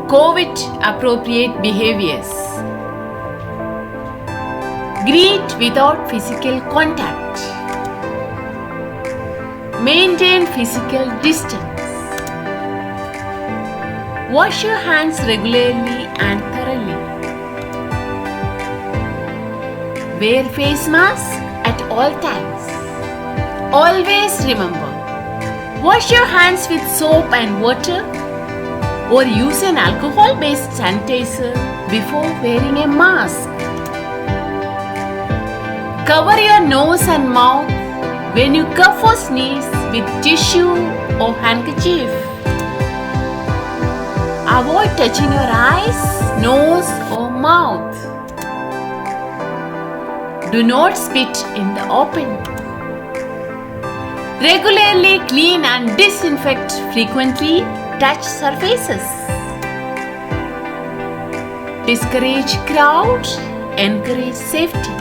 COVID appropriate behaviors. Greet without physical contact. Maintain physical distance. Wash your hands regularly and thoroughly. Wear face mask at all times. Always remember, wash your hands with soap and water or use an alcohol-based sanitizer before wearing a mask. Cover your nose and mouth when you cough or sneeze with tissue or handkerchief. Avoid touching your eyes, nose or mouth. Do not spit in the open. Regularly clean and disinfect frequently touched surfaces. Discourage crowds, encourage safety.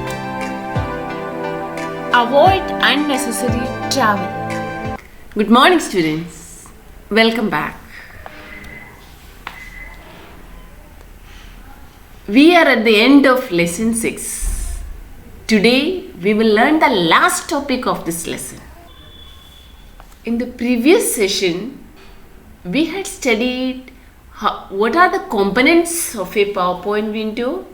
Avoid unnecessary travel. Good morning, students. Welcome back. We are at the end of lesson 6. Today we will learn the last topic of this lesson. In the previous session, we had studied what are the components of a PowerPoint window.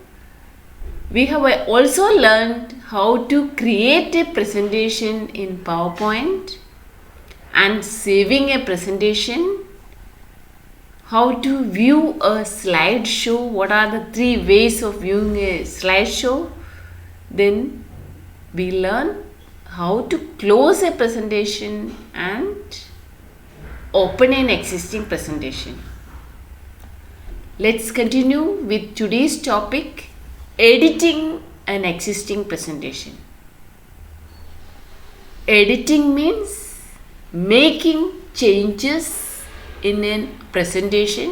We have also learned how to create a presentation in PowerPoint and saving a presentation, how to view a slideshow, what are the 3 ways of viewing a slideshow. Then we learn how to close a presentation and open an existing presentation. Let's continue with today's topic, editing an existing presentation. Editing means making changes in a presentation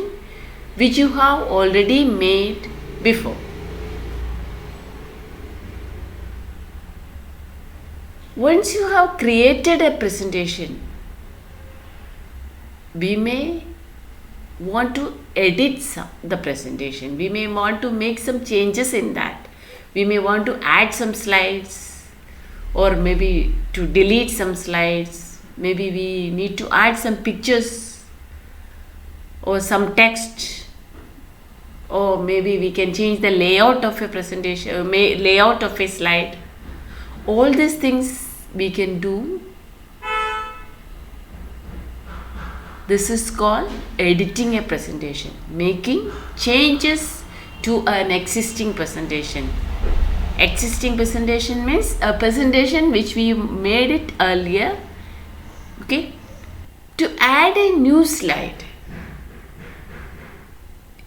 which you have already made before. Once you have created a presentation, we may want to edit the presentation. We may want to make some changes in that. We may want to add some slides or maybe to delete some slides. Maybe we need to add some pictures or some text, or maybe we can change the layout of a presentation, layout of a slide. All these things we can do. This is called editing a presentation, making changes to an existing presentation. Existing presentation means a presentation which we made it earlier. Okay. To add a new slide,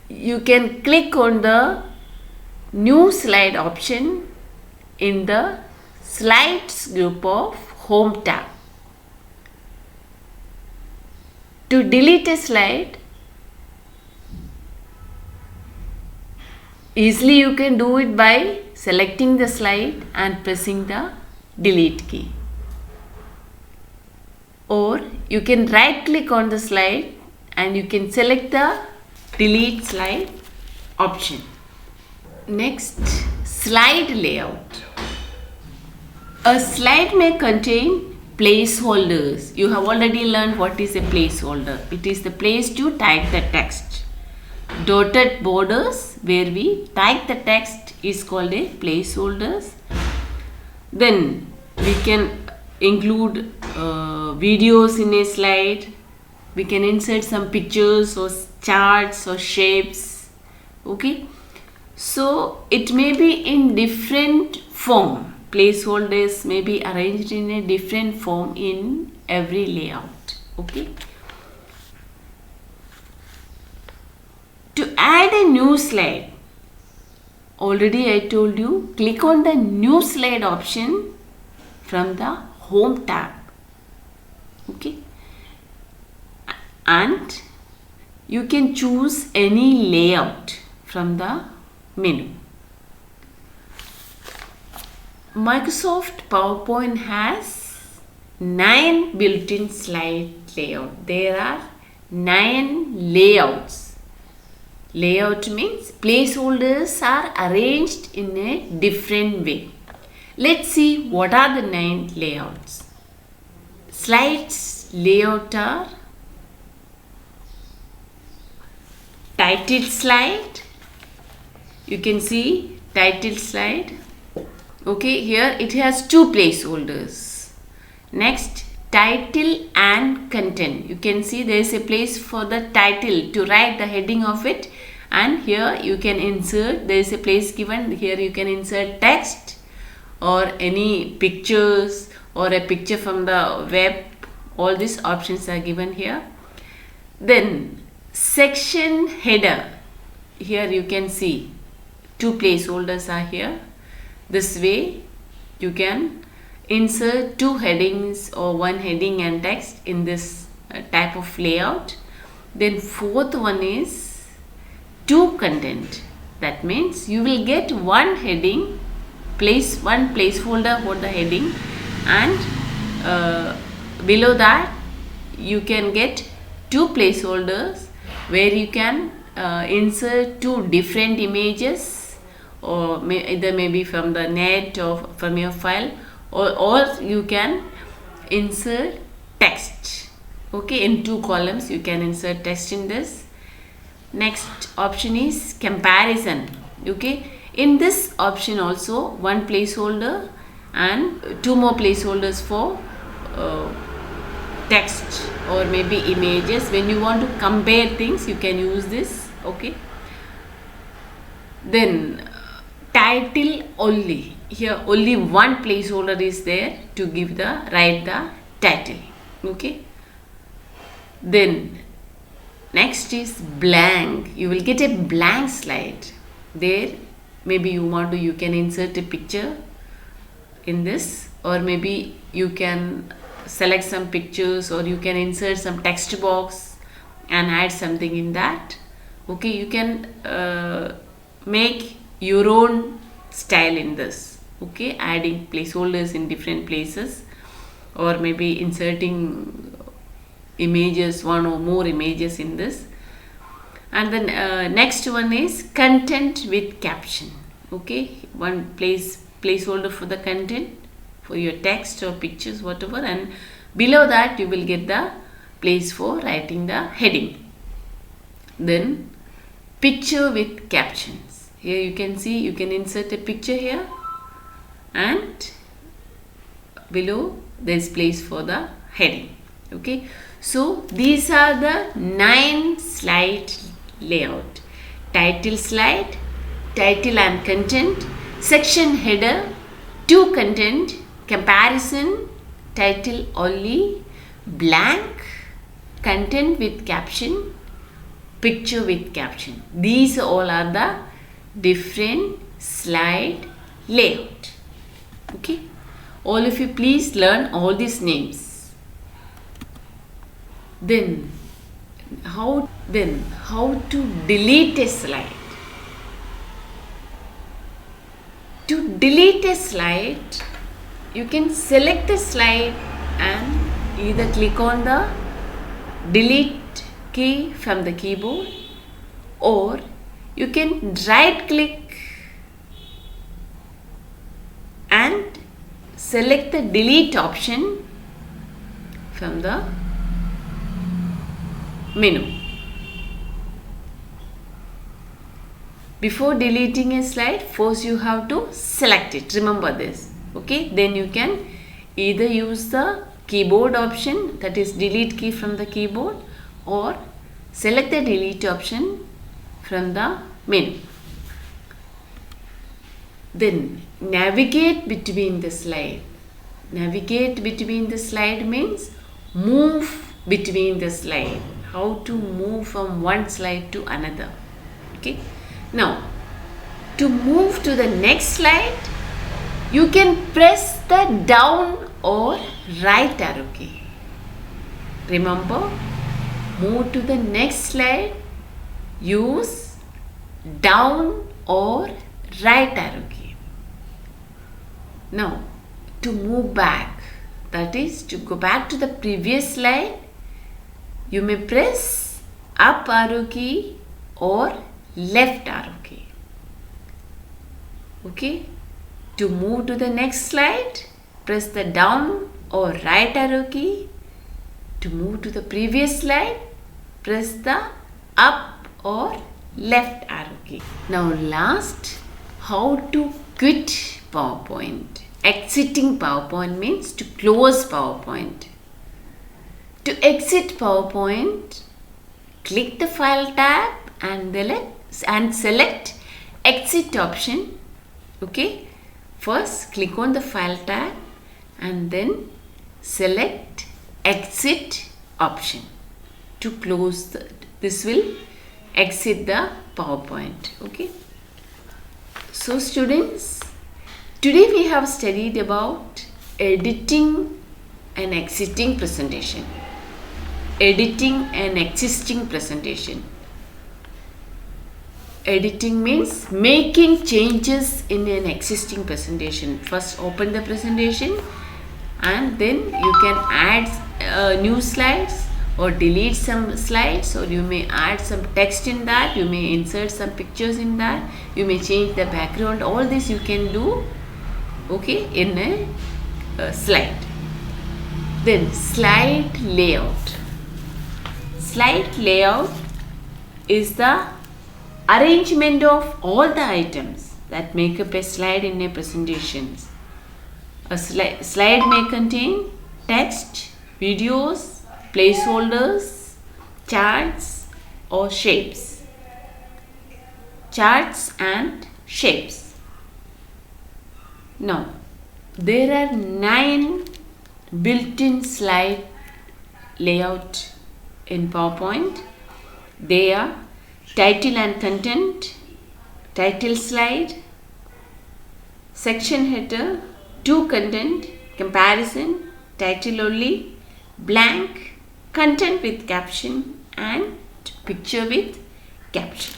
you can click on the new slide option in the slides group of Home tab. To delete a slide, easily you can do it by selecting the slide and pressing the delete key. Or you can right click on the slide and you can select the delete slide option. Next, slide layout. A slide may contain placeholders. You have already learned what is a placeholder. It is the place to type the text. Dotted borders where we type the text is called a placeholders. Then we can include videos in a slide. We can insert some pictures or charts or shapes. Okay. So it may be in different form. Placeholders may be arranged in a different form in every layout. Okay. To add a new slide, already I told you, click on the new slide option from the Home tab. Okay. And you can choose any layout from the menu. Microsoft PowerPoint has 9 built-in slide layout. There are 9 layouts. Layout means placeholders are arranged in a different way. Let's see what are the 9 layouts. Slides layout are title slide. You can see title slide. Okay, here it has 2 placeholders. Next, title and content. You can see there is a place for the title to write the heading of it, and here you can insert, there is a place given, here you can insert text or any pictures or a picture from the web. All these options are given here. Then section header, here you can see 2 placeholders are here. This way you can insert 2 headings or 1 heading and text in this type of layout. Then fourth one is to content. That means you will get 1 heading, one placeholder for the heading, and below that you can get 2 placeholders where you can insert 2 different images, or either maybe from the net or from your file, or you can insert text. Okay, in 2 columns you can insert text in this. Next option is comparison. Okay, in this option also 1 placeholder and 2 more placeholders for text or maybe images. When you want to compare things, you can use this. Okay, then title only. Here only 1 placeholder is there to give write the title. Okay, then next is blank. You will get a blank slide. There maybe you can insert a picture in this, or maybe you can select some pictures, or you can insert some text box and add something in that. Okay, you can make your own style in this. Okay, adding placeholders in different places, or maybe inserting images, 1 or more images in this. And then next one is content with caption. Okay, 1 placeholder for the content, for your text or pictures, whatever, and below that you will get the place for writing the heading. Then picture with captions. Here you can see, you can insert a picture here, and below there is place for the heading. Okay, so these are the 9 slide layout: title slide, title and content, section header, to content, comparison, title only, blank, content with caption, picture with caption. These all are the different slide layout. Okay, all of you please learn all these names. Then how to delete a slide. To delete a slide, you can select the slide and either click on the delete key from the keyboard, or you can right click and select the delete option from the menu. Before deleting a slide, first you have to select it. Remember this. Okay, then you can either use the keyboard option, that is delete key from the keyboard, or select the delete option from the menu. Then navigate between the slide. Navigate between the slide means move between the slide. How to move from one slide to another. Okay, now to move to the next slide, you can press the down or right arrow key. Remember, move to the next slide, use down or right arrow key. Now to move back, that is to go back to the previous slide, you may press up arrow key or left arrow key. Okay. To move to the next slide, press the down or right arrow key. To move to the previous slide, press the up or left arrow key. Now last, how to quit PowerPoint. Exiting PowerPoint means to close PowerPoint. To exit PowerPoint, click the File tab and select Exit option. Okay. First, click on the File tab and then select Exit option to close this will exit the PowerPoint. Okay. So students, today we have studied about editing and exiting presentation. Editing and existing presentation. Editing means making changes in an existing presentation. First open the presentation and then you can add new slides or delete some slides, or you may add some text in that, you may insert some pictures in that, you may change the background. All this you can do, okay, in a slide. Then slide layout. Slide layout is the arrangement of all the items that make up a slide in a presentation. A slide may contain text, videos, placeholders, charts or shapes. Charts and shapes. Now, there are 9 built-in slide layout in PowerPoint. They are title and content, title slide, section header, to content, comparison, title only, blank, content with caption and picture with caption.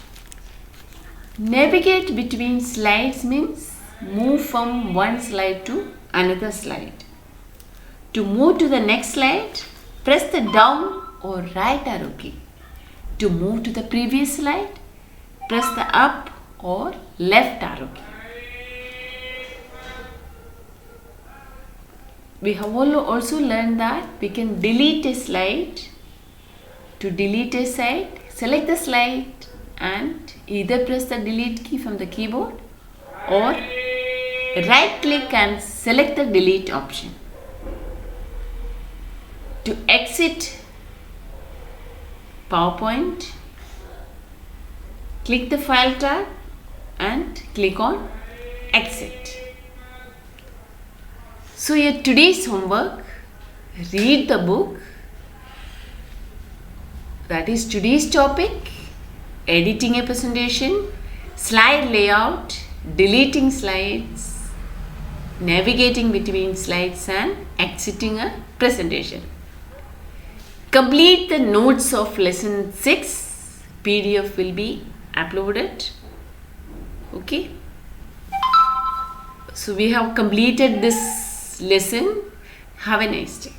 Navigate between slides means move from one slide to another slide. To move to the next slide, press the down or right arrow key. To move to the previous slide, press the up or left arrow key. We have also learned that we can delete a slide. To delete a slide, select the slide and either press the delete key from the keyboard or right click and select the delete option. To exit PowerPoint, click the File tab and click on Exit. So your today's homework, read the book. That is today's topic, editing a presentation, slide layout, deleting slides, navigating between slides and exiting a presentation. Complete the notes of lesson 6. PDF will be uploaded. Okay. So we have completed this lesson. Have a nice day.